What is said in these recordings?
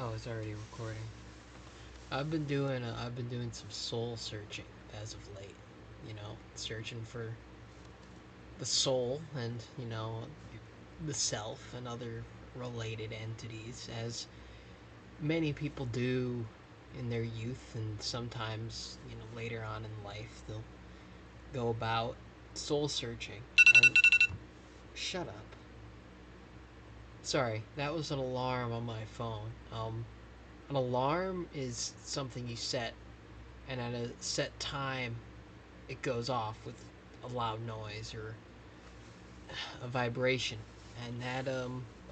Oh, it's already recording. I've been doing some soul searching as of late. Searching for the soul and the self and other related entities, as many people do in their youth, and sometimes later on in life they'll go about soul searching. And shut up. Sorry, that was an alarm on my phone. An alarm is something you set, and at a set time, it goes off with a loud noise or a vibration, and that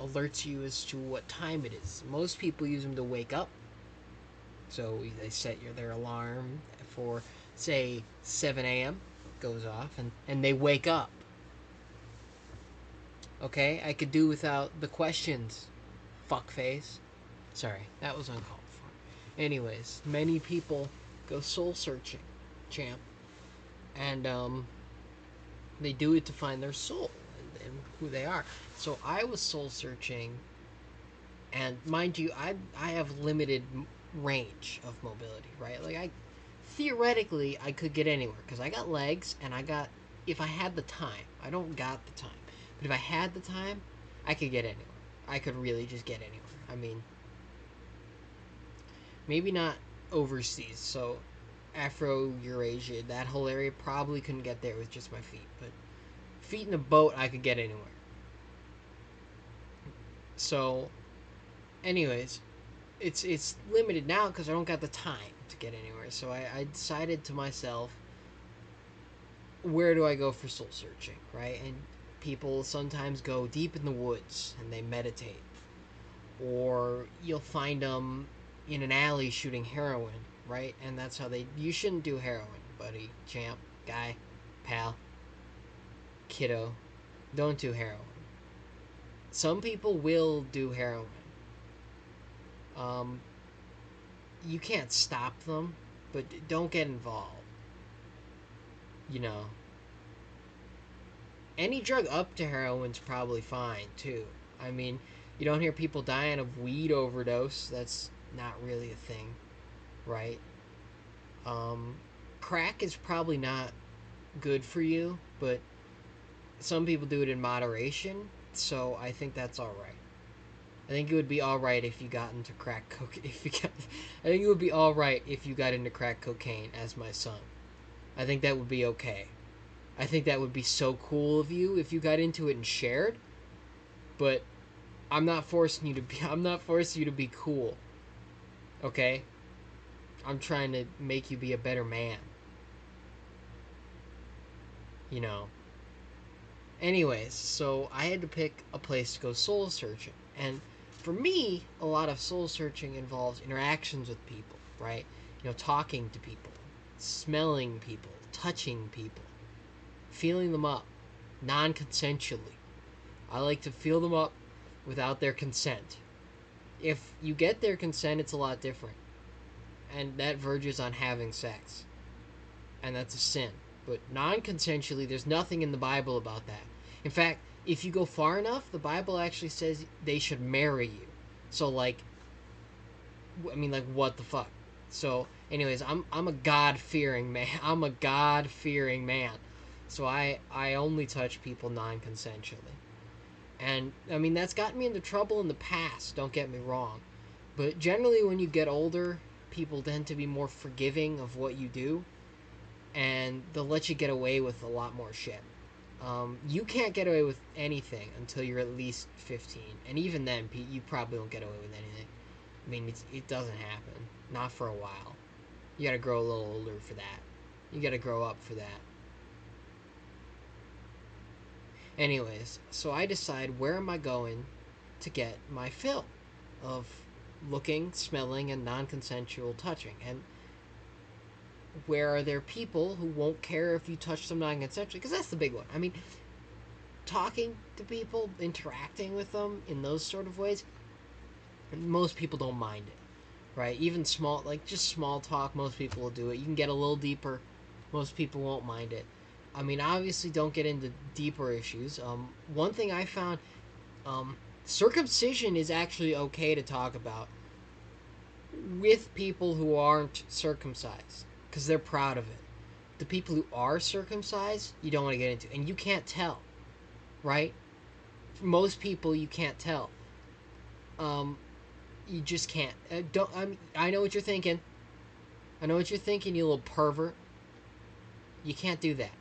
alerts you as to what time it is. Most people use them to wake up, so they set their alarm for, say, 7 a.m. goes off, and they wake up. Okay, I could do without the questions, fuckface. Sorry, that was uncalled for. Anyways, many people go soul searching, champ, and they do it to find their soul and who they are. So I was soul searching, and mind you, I have limited range of mobility, right? Like theoretically I could get anywhere because I got legs and I got, if I had the time. I don't got the time, but if I had the time, I could get anywhere. I could really just get anywhere. I mean, maybe not overseas. So Afro Eurasia, that whole area, probably couldn't get there with just my feet, but feet in a boat, I could get anywhere. So, anyways, it's limited now because I don't got the time to get anywhere. So I decided to myself, where do I go for soul searching, right? And people sometimes go deep in the woods and they meditate, or you'll find them in an alley shooting heroin, right? And that's how they. You shouldn't do heroin, buddy, champ, guy, pal, kiddo. Don't do heroin. Some people will do heroin. Um, you can't stop them, but don't get involved. You know, any drug up to heroin's probably fine too. I mean, you don't hear people dying of weed overdose. That's not really a thing, right? Um, Crack is probably not good for you, but some people do it in moderation, so I think that's all right. I think it would be all right if you got into crack cocaine. I think it would be all right if you got into crack cocaine as my son. I think that would be okay. I think that would be so cool of you if you got into it and shared. But I'm not forcing you to be. I'm not forcing you to be cool. Okay. I'm trying to make you be a better man. You know. Anyways, so I had to pick a place to go soul searching, and for me, a lot of soul searching involves interactions with people, right? Talking to people, smelling people, touching people, feeling them up, non-consensually. I like to feel them up without their consent. If you get their consent, it's a lot different, and that verges on having sex, and that's a sin. But non-consensually, there's nothing in the Bible about that. In fact, if you go far enough, the Bible actually says they should marry you. So like, I mean, like, what the fuck? So, anyways, I'm a God fearing man. I'm a God fearing man. So I only touch people non-consensually. And I mean, that's gotten me into trouble in the past, don't get me wrong. But generally when you get older, people tend to be more forgiving of what you do, and they'll let you get away with a lot more shit. You can't get away with anything until you're at least 15, and even then, you probably won't get away with anything. I mean, it doesn't happen. Not for a while. You gotta grow a little older for that. You gotta grow up for that. Anyways, so I decide, where am I going to get my fill of looking, smelling, and non-consensual touching? And where are there people who won't care if you touch them non-consensually? Because that's the big one. I mean, talking to people, interacting with them in those sort of ways, most people don't mind it, right? Even small, like just small talk, most people will do it. You can get a little deeper, most people won't mind it. I mean, obviously, don't get into deeper issues. One thing I found, circumcision is actually okay to talk about. with people who aren't circumcised because they're proud of it. The people who are circumcised, you don't want to get into, and you can't tell, right? For most people, you can't tell. Um, you just can't. Don't. I know what you're thinking. I know what you're thinking, you little pervert. You can't do that.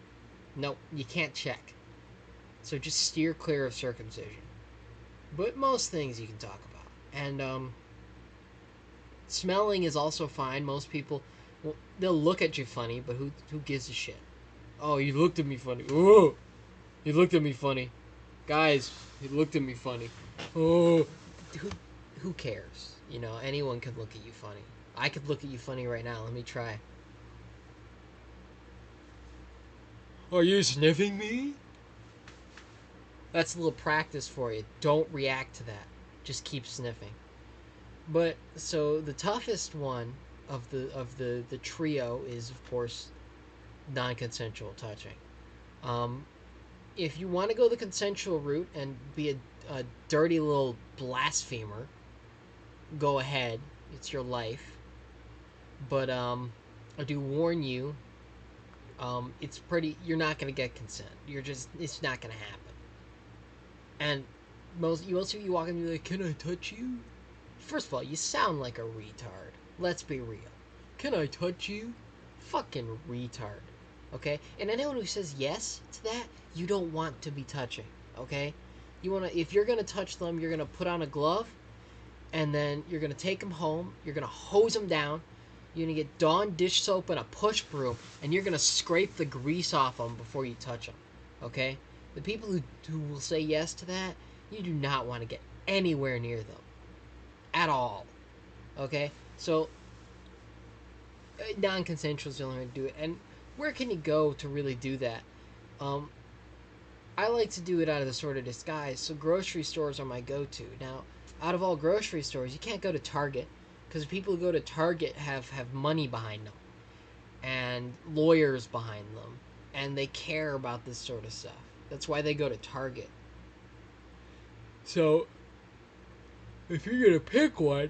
Nope, you can't check. So just steer clear of circumcision. But most things you can talk about. And smelling is also fine. Most people, well, they'll look at you funny, but who gives a shit? Oh, you looked at me funny. Oh, you looked at me funny, guys. You looked at me funny. Oh, who who cares? You know, anyone could look at you funny. I could look at you funny right now. Let me try. Are you sniffing me? That's a little practice for you. Don't react to that. Just keep sniffing. But so the toughest one of the trio is of course non-consensual touching. Um, if you want to go the consensual route and be a dirty little blasphemer, go ahead. It's your life. But I do warn you, it's pretty. You're not gonna get consent. You're just. It's not gonna happen. And most of you walk in and be like, "Can I touch you?" First of all, you sound like a retard. Let's be real. Can I touch you? Fucking retard. Okay? And anyone who says yes to that, you don't want to be touching. Okay? You wanna if you're gonna touch them, you're gonna put on a glove, and then you're gonna take them home. You're gonna hose them down. You're gonna get Dawn dish soap and a push broom, and you're gonna scrape the grease off them before you touch them. Okay? The people who will say yes to that, you do not want to get anywhere near them at all. Okay? So, non consensual is the only way to do it. And where can you go to really do that? Um, I like to do it out of the sort of disguise, so grocery stores are my go to. Now, out of all grocery stores, you can't go to Target because people who go to Target have money behind them and lawyers behind them, and they care about this sort of stuff. That's why they go to Target. So, if you're gonna pick one,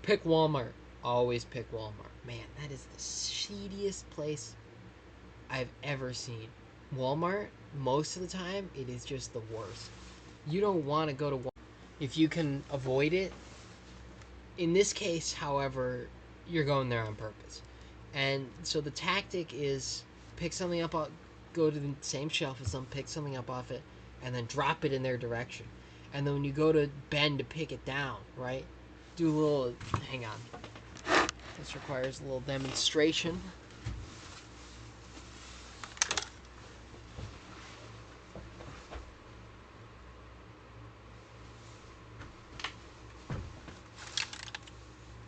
pick Walmart. Always pick Walmart. Man, that is the shittiest place I've ever seen. Walmart, most of the time, it is just the worst. You don't want to go to Walmart if you can avoid it. In this case, however, you're going there on purpose. And so the tactic is pick something up, go to the same shelf as them, pick something up off it, and then drop it in their direction. And then when you go to bend to pick it down, right? Do a little. Hang on. This requires a little demonstration.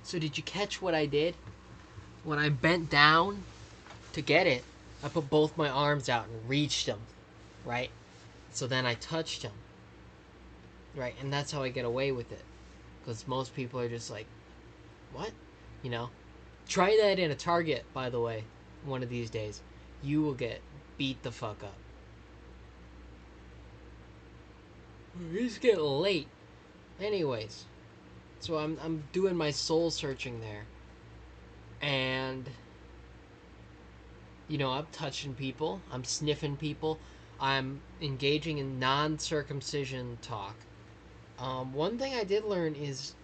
So did you catch what I did? When I bent down to get it, I put both my arms out and reached them, right? So then I touched them, right? And that's how I get away with it. Because most people are just like, what? You know? Try that in a Target, by the way, one of these days. You will get beat the fuck up. It's getting late. Anyways, so I'm doing my soul searching there. And I'm touching people, I'm sniffing people, I'm engaging in non-circumcision talk. One thing I did learn is,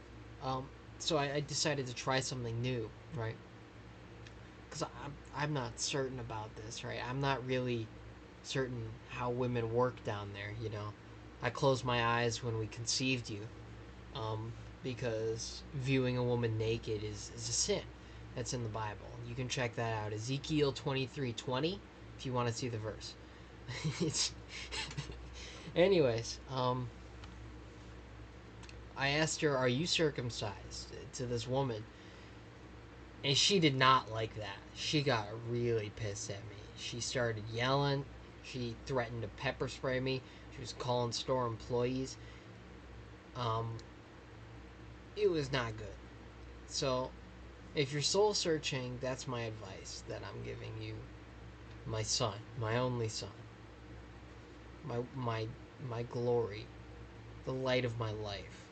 so I decided to try something new, right? Because I'm not certain about this, right? I'm not really certain how women work down there, I closed my eyes when we conceived you, because viewing a woman naked is a sin. That's in the Bible. You can check that out. Ezekiel 23:20 if you want to see the verse. It's Anyways, I asked her, "Are you circumcised?" to this woman, and she did not like that. She got really pissed at me. She started yelling. She threatened to pepper spray me. She was calling store employees. Um, it was not good. So, if you're soul searching, that's my advice that I'm giving you. My son, my only son, my glory, the light of my life.